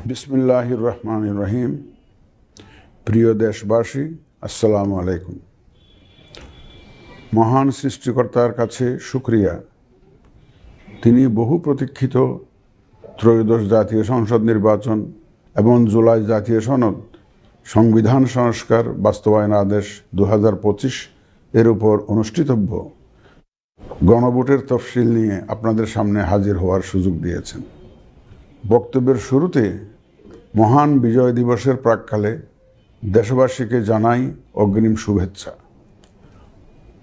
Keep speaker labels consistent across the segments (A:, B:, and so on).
A: বিসমিল্লাহির রহমানির রহিম। প্রিয় দেশবাসী, আসসালামু আলাইকুম। মহান সৃষ্টিকর্তার কাছে শুকরিয়া, তিনি বহু প্রতীক্ষিত ত্রয়োদশ জাতীয় সংসদ নির্বাচন এবং জুলাই জাতীয় সনদ সংবিধান সংস্কার বাস্তবায়ন আদেশ 2025 এর উপর অনুষ্ঠিতব্য গণভোটের তফসিল নিয়ে আপনাদের সামনে হাজির হওয়ার সুযোগ দিয়েছেন। বক্তব্যের শুরুতে মহান বিজয় দিবসের প্রাক্কালে দেশবাসীকে জানাই অগ্রিম শুভেচ্ছা।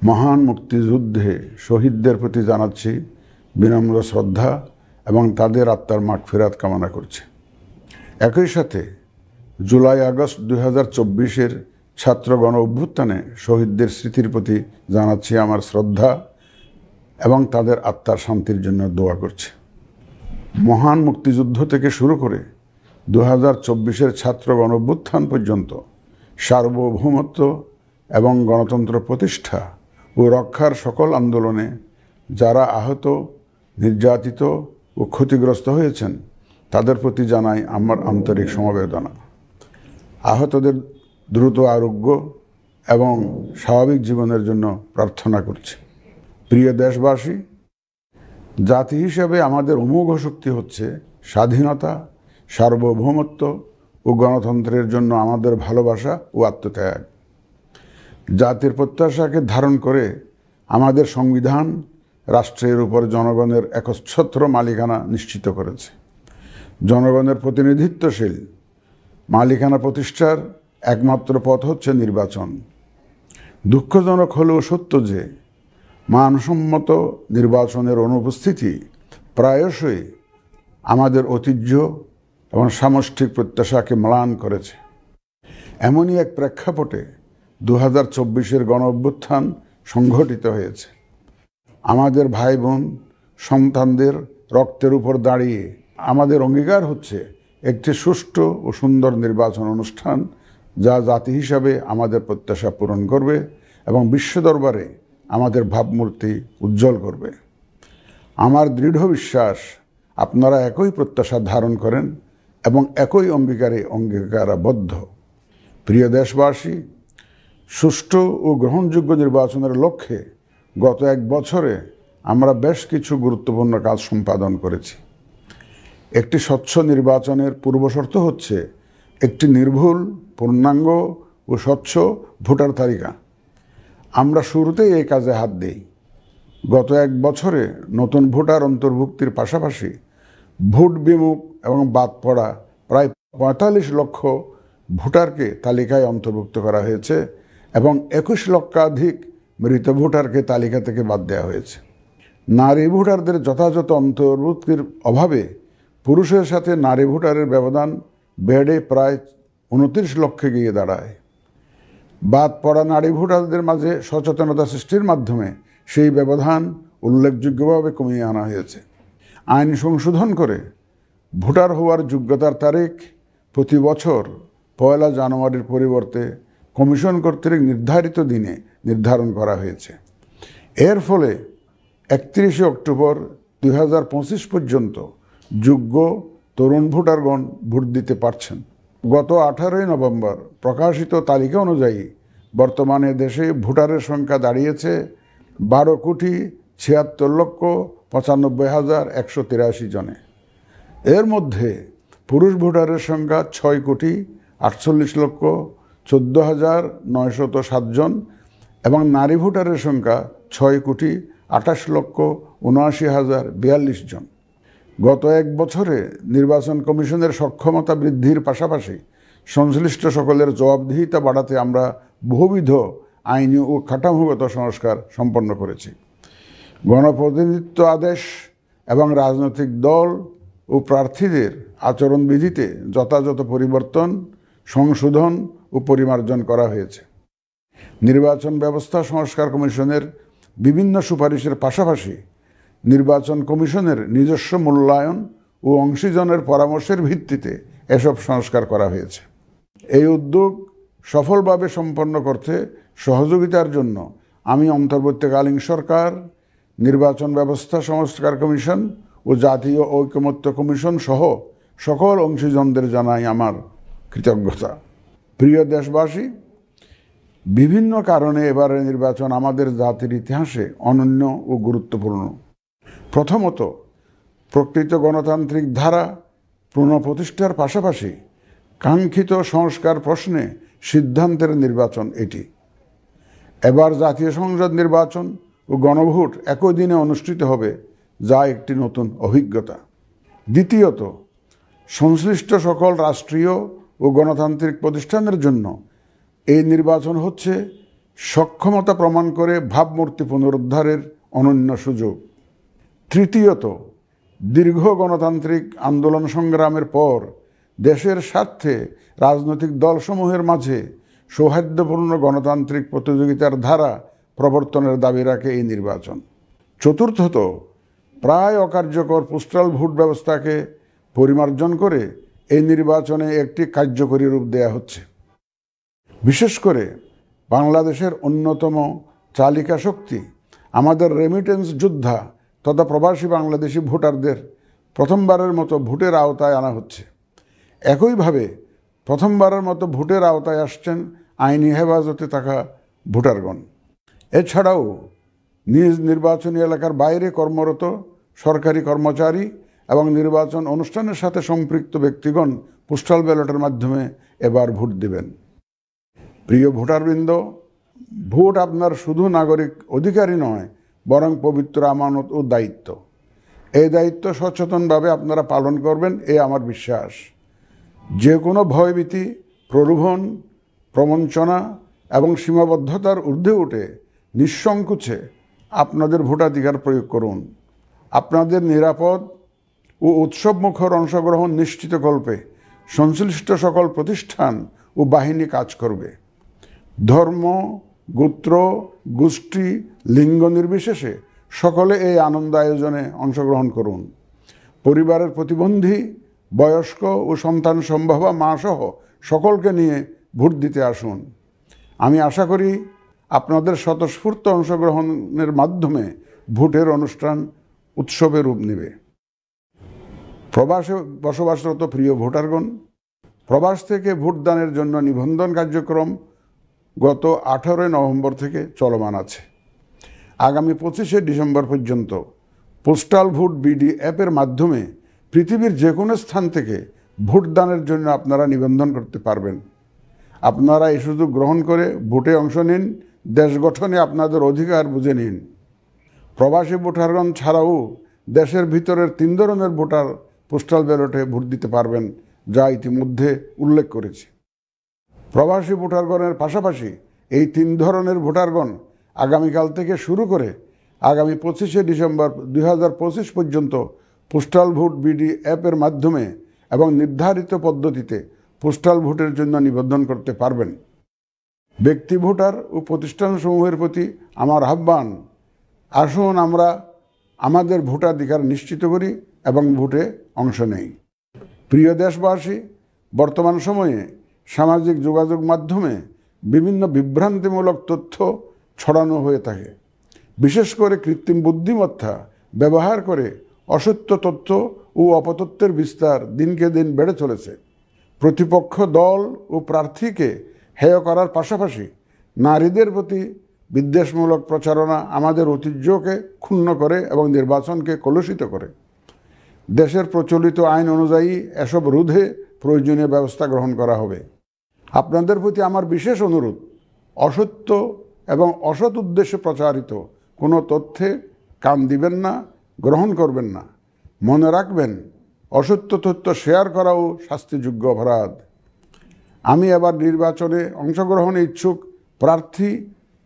A: মহান মুক্তিযুদ্ধে শহীদদের প্রতি জানাচ্ছি বিনম্র শ্রদ্ধা এবং তাদের আত্মার মাগফিরাত কামনা করছি। একই সাথে জুলাই আগস্ট 2024-এর ছাত্র গণ অভ্যুত্থানে শহীদদের স্মৃতির প্রতি জানাচ্ছি আমার শ্রদ্ধা এবং তাদের আত্মার শান্তির জন্য দোয়া করছি। মহান মুক্তিযুদ্ধ থেকে শুরু করে 2024-এর ছাত্র গণ অভ্যুত্থান পর্যন্ত সার্বভৌমত্ব এবং গণতন্ত্র প্রতিষ্ঠা ও রক্ষার সকল আন্দোলনে যারা আহত, নির্যাতিত ও ক্ষতিগ্রস্ত হয়েছেন তাদের প্রতি জানাই আমার আন্তরিক সমবেদনা। আহতদের দ্রুত আরোগ্য এবং স্বাভাবিক জীবনের জন্য প্রার্থনা করছি। প্রিয় দেশবাসী, জাতি হিসেবে আমাদের অমোঘ শক্তি হচ্ছে স্বাধীনতা, সার্বভৌমত্ব ও গণতন্ত্রের জন্য আমাদের ভালোবাসা ও আত্মত্যাগ। জাতির প্রত্যাশাকে ধারণ করে আমাদের সংবিধান রাষ্ট্রের উপর জনগণের একচ্ছত্র মালিকানা নিশ্চিত করেছে। জনগণের প্রতিনিধিত্বশীল মালিকানা প্রতিষ্ঠার একমাত্র পথ হচ্ছে নির্বাচন। দুঃখজনক হলেও সত্য যে মানসম্মত নির্বাচনের অনুপস্থিতি প্রায়শই আমাদের ঐতিহ্য এবং সামষ্টিক প্রত্যাশাকে ম্লান করেছে। এমনই এক প্রেক্ষাপটে 2024-এর গণ অভ্যুত্থান সংঘটিত হয়েছে। আমাদের ভাই বোন সন্তানদের রক্তের উপর দাঁড়িয়ে আমাদের অঙ্গীকার হচ্ছে একটি সুষ্ঠু ও সুন্দর নির্বাচন অনুষ্ঠান, যা জাতি হিসাবে আমাদের প্রত্যাশা পূরণ করবে এবং বিশ্ব দরবারে আমাদের ভাবমূর্তি উজ্জ্বল করবে। আমার দৃঢ় বিশ্বাস আপনারা একই প্রত্যাশা ধারণ করেন এবং একই অঙ্গীকারাবদ্ধ। প্রিয় দেশবাসী, সুষ্ঠু ও গ্রহণযোগ্য নির্বাচনের লক্ষ্যে গত এক বছরে আমরা বেশ কিছু গুরুত্বপূর্ণ কাজ সম্পাদন করেছি। একটি স্বচ্ছ নির্বাচনের পূর্বশর্ত হচ্ছে একটি নির্ভুল, পূর্ণাঙ্গ ও স্বচ্ছ ভোটার তালিকা। আমরা শুরুতেই এই কাজে হাত দিই। গত এক বছরে নতুন ভোটার অন্তর্ভুক্তির পাশাপাশি ভোট বিমুখ এবং বাদ পড়া প্রায় 45 লক্ষ ভোটারকে তালিকায় অন্তর্ভুক্ত করা হয়েছে এবং 21 লক্ষাধিক মৃত ভোটারকে তালিকা থেকে বাদ দেওয়া হয়েছে। নারী ভোটারদের যথাযথ অন্তর্ভুক্তির অভাবে পুরুষের সাথে নারী ভোটারের ব্যবধান বেড়ে প্রায় 29 লক্ষে গিয়ে দাঁড়ায়। বাদ পড়া নারী ভোটারদের মাঝে সচেতনতা সৃষ্টির মাধ্যমে সেই ব্যবধান উল্লেখযোগ্যভাবে কমিয়ে আনা হয়েছে। আইন সংশোধন করে ভোটার হওয়ার যোগ্যতার তারিখ প্রতি বছর 1 জানুয়ারির পরিবর্তে কমিশন কর্তৃক নির্ধারিত দিনে নির্ধারণ করা হয়েছে। এর ফলে 31 অক্টোবর 2025 পর্যন্ত যোগ্য তরুণ ভোটারগণ ভোট দিতে পারছেন। গত 18 নভেম্বর প্রকাশিত তালিকা অনুযায়ী বর্তমানে দেশে ভোটারের সংখ্যা দাঁড়িয়েছে 12,76,95,183 জনে। এর মধ্যে পুরুষ ভোটারের সংখ্যা 6,48,14,907 জন এবং নারী ভোটারের সংখ্যা 6,28,79,042 জন। গত এক বছরে নির্বাচন কমিশনের সক্ষমতা বৃদ্ধির পাশাপাশি সংশ্লিষ্ট সকলের জবাবদিহিতা বাড়াতে আমরা বহুবিধ আইনি ও কাঠামোগত সংস্কার সম্পন্ন করেছি। গণপ্রতিনিধিত্ব আদেশ এবং রাজনৈতিক দল ও প্রার্থীদের আচরণবিধিতে যথাযথ পরিবর্তন, সংশোধন ও পরিমার্জন করা হয়েছে। নির্বাচন ব্যবস্থা সংস্কার কমিশনের বিভিন্ন সুপারিশের পাশাপাশি নির্বাচন কমিশনের নিজস্ব মূল্যায়ন ও অংশীজনের পরামর্শের ভিত্তিতে এসব সংস্কার করা হয়েছে। এই উদ্যোগ সফলভাবে সম্পন্ন করতে সহযোগিতার জন্য আমি অন্তর্বর্তীকালীন সরকার, নির্বাচন ব্যবস্থা সংস্কার কমিশন ও জাতীয় ঐকমত্য কমিশন সহ সকল অংশীজনদের জানাই আমার কৃতজ্ঞতা। প্রিয় দেশবাসী, বিভিন্ন কারণে এবারের নির্বাচন আমাদের জাতির ইতিহাসে অনন্য ও গুরুত্বপূর্ণ। প্রথমত, প্রকৃত গণতান্ত্রিক ধারা পুনঃপ্রতিষ্ঠার পাশাপাশি কাঙ্ক্ষিত সংস্কার প্রশ্নে সিদ্ধান্তের নির্বাচন এটি। এবার জাতীয় সংসদ নির্বাচন ও গণভোট একই দিনে অনুষ্ঠিত হবে, যা একটি নতুন অভিজ্ঞতা। দ্বিতীয়ত, সংশ্লিষ্ট সকল রাষ্ট্রীয় ও গণতান্ত্রিক প্রতিষ্ঠানের জন্য এই নির্বাচন হচ্ছে সক্ষমতা প্রমাণ করে ভাবমূর্তি পুনরুদ্ধারের অনন্য সুযোগ। তৃতীয়ত, দীর্ঘ গণতান্ত্রিক আন্দোলন সংগ্রামের পর দেশের স্বার্থে রাজনৈতিক দলসমূহের মাঝে সৌহার্দ্যপূর্ণ গণতান্ত্রিক প্রতিযোগিতার ধারা প্রবর্তনের দাবি রাখে এই নির্বাচন। চতুর্থত, প্রায় অকার্যকর পোস্টাল ভোট ব্যবস্থাকে পরিমার্জন করে এই নির্বাচনে একটি কার্যকরী রূপ দেয়া হচ্ছে। বিশেষ করে বাংলাদেশের অন্যতম চালিকা শক্তি আমাদের রেমিটেন্স যোদ্ধা তথা প্রবাসী বাংলাদেশি ভোটারদের প্রথমবারের মতো ভোটের আওতায় আনা হচ্ছে। একইভাবে প্রথমবারের মতো ভোটের আওতায় আসছেন আইনি হেফাজতে থাকা ভোটারগণ। এছাড়াও নিজ নির্বাচনী এলাকার বাইরে কর্মরত সরকারি কর্মচারী এবং নির্বাচন অনুষ্ঠানের সাথে সম্পৃক্ত ব্যক্তিগণ পোস্টাল ব্যালটের মাধ্যমে এবার ভোট দেবেন। প্রিয় ভোটারবৃন্দ, ভোট আপনার শুধু নাগরিক অধিকারই নয়, বরং পবিত্র আমানত ও দায়িত্ব। এই দায়িত্ব সচেতনভাবে আপনারা পালন করবেন, এ আমার বিশ্বাস। যে কোনো ভয়ভীতি, প্রলোভন, প্রবঞ্চনা এবং সীমাবদ্ধতার ঊর্ধ্বে উঠে নিঃসংকোচে আপনাদের ভোটাধিকার প্রয়োগ করুন। আপনাদের নিরাপদ ও উৎসবমুখর অংশগ্রহণ নিশ্চিতকল্পে সংশ্লিষ্ট সকল প্রতিষ্ঠান ও বাহিনী কাজ করবে। ধর্ম, গোত্র, গোষ্ঠী, লিঙ্গ নির্বিশেষে সকলে এই আনন্দ আয়োজনে অংশগ্রহণ করুন। পরিবারের প্রতিবন্ধী, বয়স্ক ও সন্তান সম্ভবা মা সহ সকলকে নিয়ে ভোট দিতে আসুন। আমি আশা করি আপনাদের স্বতঃস্ফূর্ত অংশগ্রহণের মাধ্যমে ভোটের অনুষ্ঠান উৎসবে রূপ নেবে। প্রবাসে বসবাসরত প্রিয় ভোটারগণ, প্রবাস থেকে ভোটদানের জন্য নিবন্ধন কার্যক্রম গত 18 নভেম্বর থেকে চলমান আছে। আগামী 25 ডিসেম্বর পর্যন্ত পোস্টাল ভোট বিডি অ্যাপের মাধ্যমে পৃথিবীর যে কোনো স্থান থেকে ভোটদানের জন্য আপনারা নিবন্ধন করতে পারবেন। আপনারা এই সুযোগ গ্রহণ করে ভোটে অংশ নিন, দেশ গঠনে আপনাদের অধিকার বুঝে নিন। প্রবাসী ভোটারগণ ছাড়াও দেশের ভিতরের 3 ধরনের ভোটার পোস্টাল ব্যালটে ভোট দিতে পারবেন, যা ইতিমধ্যে উল্লেখ করেছি। প্রবাসী ভোটারগণের পাশাপাশি এই 3 ধরনের ভোটারগণ আগামীকাল থেকে শুরু করে আগামী 25 ডিসেম্বর 2025 পর্যন্ত পোস্টাল ভোট বিডি অ্যাপের মাধ্যমে এবং নির্ধারিত পদ্ধতিতে পোস্টাল ভোটের জন্য নিবন্ধন করতে পারবেন। ব্যক্তি ভোটার ও প্রতিষ্ঠানসমূহের প্রতি আমার আহ্বান, আসুন আমরা আমাদের ভোটাধিকার নিশ্চিত করি এবং ভোটে অংশ নেই। প্রিয় দেশবাসী, বর্তমান সময়ে সামাজিক যোগাযোগ মাধ্যমে বিভিন্ন বিভ্রান্তিমূলক তথ্য ছড়ানো হয়ে থাকে। বিশেষ করে কৃত্রিম বুদ্ধিমত্তা ব্যবহার করে অসত্য তথ্য ও অপতথ্যের বিস্তার দিনকে দিন বেড়ে চলেছে। প্রতিপক্ষ দল ও প্রার্থীকে হেয় করার পাশাপাশি নারীদের প্রতি বিদ্বেষমূলক প্রচারণা আমাদের ঐতিহ্যকে ক্ষুণ্ণ করে এবং নির্বাচনকে কলুষিত করে। দেশের প্রচলিত আইন অনুযায়ী এসব রোধে প্রয়োজনীয় ব্যবস্থা গ্রহণ করা হবে। আপনাদের প্রতি আমার বিশেষ অনুরোধ, অসত্য এবং অসৎ উদ্দেশ্যে প্রচারিত কোনো তথ্যে কান দিবেন না, গ্রহণ করবেন না। মনে রাখবেন, অসত্য তথ্য শেয়ার করাও শাস্তিযোগ্য অপরাধ। আমি এবার নির্বাচনে অংশগ্রহণে ইচ্ছুক প্রার্থী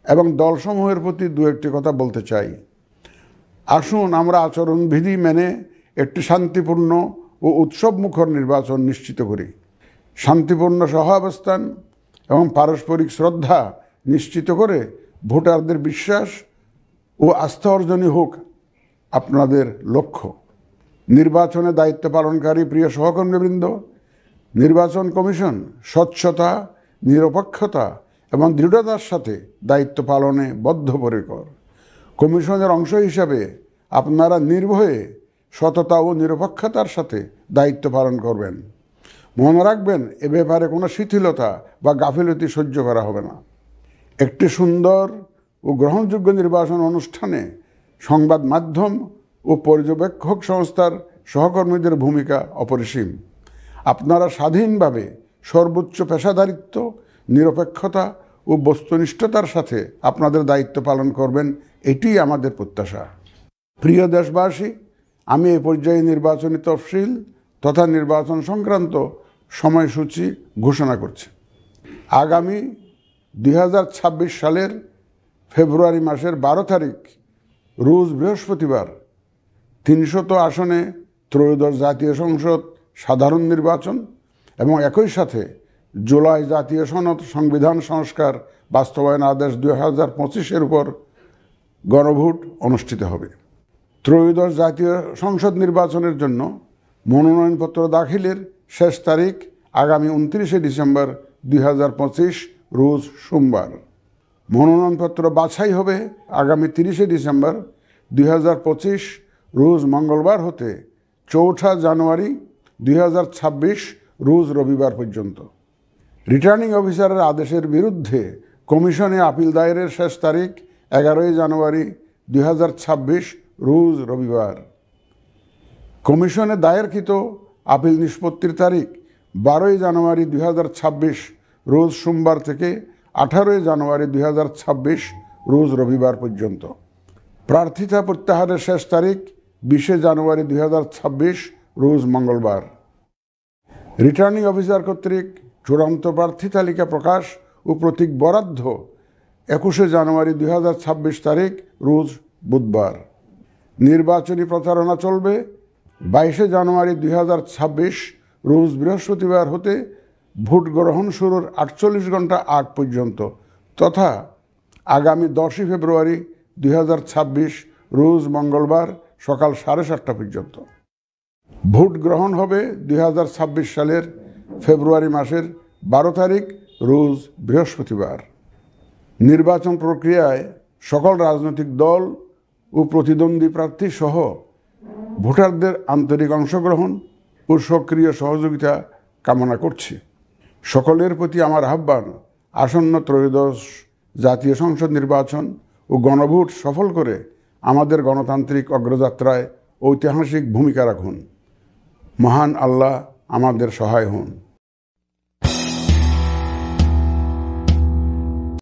A: এবং দলসমূহের প্রতি 2-1টি কথা বলতে চাই। আসুন আমরা আচরণবিধি মেনে একটি শান্তিপূর্ণ ও উৎসবমুখর নির্বাচন নিশ্চিত করি। শান্তিপূর্ণ সহাবস্থান এবং পারস্পরিক শ্রদ্ধা নিশ্চিত করে ভোটারদের বিশ্বাস ও আস্থা অর্জনই হোক আপনাদের লক্ষ্য। নির্বাচনে দায়িত্ব পালনকারী প্রিয় সহকর্মীবৃন্দ, নির্বাচন কমিশন স্বচ্ছতা, নিরপেক্ষতা এবং দৃঢ়তার সাথে দায়িত্ব পালনে বদ্ধপরিকর। কমিশনের অংশ হিসাবে আপনারা নির্ভয়ে সততা ও নিরপেক্ষতার সাথে দায়িত্ব পালন করবেন। মনে রাখবেন, এ ব্যাপারে কোনো শিথিলতা বা গাফিলতি সহ্য করা হবে না। একটি সুন্দর ও গ্রহণযোগ্য নির্বাচন অনুষ্ঠানে সংবাদ মাধ্যম ও পর্যবেক্ষক সংস্থার সহকর্মীদের ভূমিকা অপরিসীম। আপনারা স্বাধীনভাবে সর্বোচ্চ পেশাদারিত্ব, নিরপেক্ষতা ও বস্তুনিষ্ঠতার সাথে আপনাদের দায়িত্ব পালন করবেন, এটিই আমাদের প্রত্যাশা। প্রিয় দেশবাসী, আমি এই পর্যায়ে নির্বাচনী তফসিল তথা নির্বাচন সংক্রান্ত সময়সূচি ঘোষণা করছি। আগামী 2026 সালের ফেব্রুয়ারি মাসের 12 তারিখ রোজ বৃহস্পতিবার 300 আসনে ত্রয়োদশ জাতীয় সংসদ সাধারণ নির্বাচন এবং একই সাথে জুলাই জাতীয় সনদ সংবিধান সংস্কার বাস্তবায়ন আদেশ 2025-এর উপর গণভোট অনুষ্ঠিত হবে। ত্রয়োদশ জাতীয় সংসদ নির্বাচনের জন্য মনোনয়নপত্র দাখিলের শেষ তারিখ আগামী 29 ডিসেম্বর 2025 রোজ সোমবার। মনোনয়নপত্র বাছাই হবে আগামী 30 ডিসেম্বর 2025 রোজ মঙ্গলবার হতে 4 জানুয়ারি 2026 রোজ রবিবার পর্যন্ত। রিটার্নিং অফিসারের আদেশের বিরুদ্ধে কমিশনে আপিল দায়েরের শেষ তারিখ 11 জানুয়ারি 2026 রোজ রবিবার। কমিশনে দায়েরকৃত আপিল নিষ্পত্তির তারিখ 12 জানুয়ারি 2026 রোজ সোমবার থেকে 18 জানুয়ারি 2026 রোজ রবিবার পর্যন্ত। প্রার্থিতা প্রত্যাহারের শেষ তারিখ 20 জানুয়ারি 2026 রোজ মঙ্গলবার। রিটার্নিং অফিসার কর্তৃক চূড়ান্ত প্রার্থী তালিকা প্রকাশ ও প্রতীক বরাদ্দ 21 জানুয়ারি 2026 তারিখ রোজ বুধবার। নির্বাচনী প্রচারণা চলবে 22 জানুয়ারি 2026 রোজ বৃহস্পতিবার হতে ভোট গ্রহণ শুরুর 48 ঘন্টা আগ পর্যন্ত তথা আগামী 10 ফেব্রুয়ারি 2026 রোজ মঙ্গলবার সকাল 7:30 পর্যন্ত। ভোট গ্রহণ হবে 2026 সালের ফেব্রুয়ারি মাসের 12 তারিখ রোজ বৃহস্পতিবার। নির্বাচন প্রক্রিয়ায় সকল রাজনৈতিক দল ও প্রতিদ্বন্দ্বী প্রার্থী সহ ভোটারদের আন্তরিক অংশগ্রহণ ও সক্রিয় সহযোগিতা কামনা করছি। সকলের প্রতি আমার আহ্বান, আসন্ন ত্রয়োদশ জাতীয় সংসদ নির্বাচন ও গণভোট সফল করে আমাদের গণতান্ত্রিক অগ্রযাত্রায় ঐতিহাসিক ভূমিকা রাখুন। মহান আল্লাহ আমাদের সহায় হন।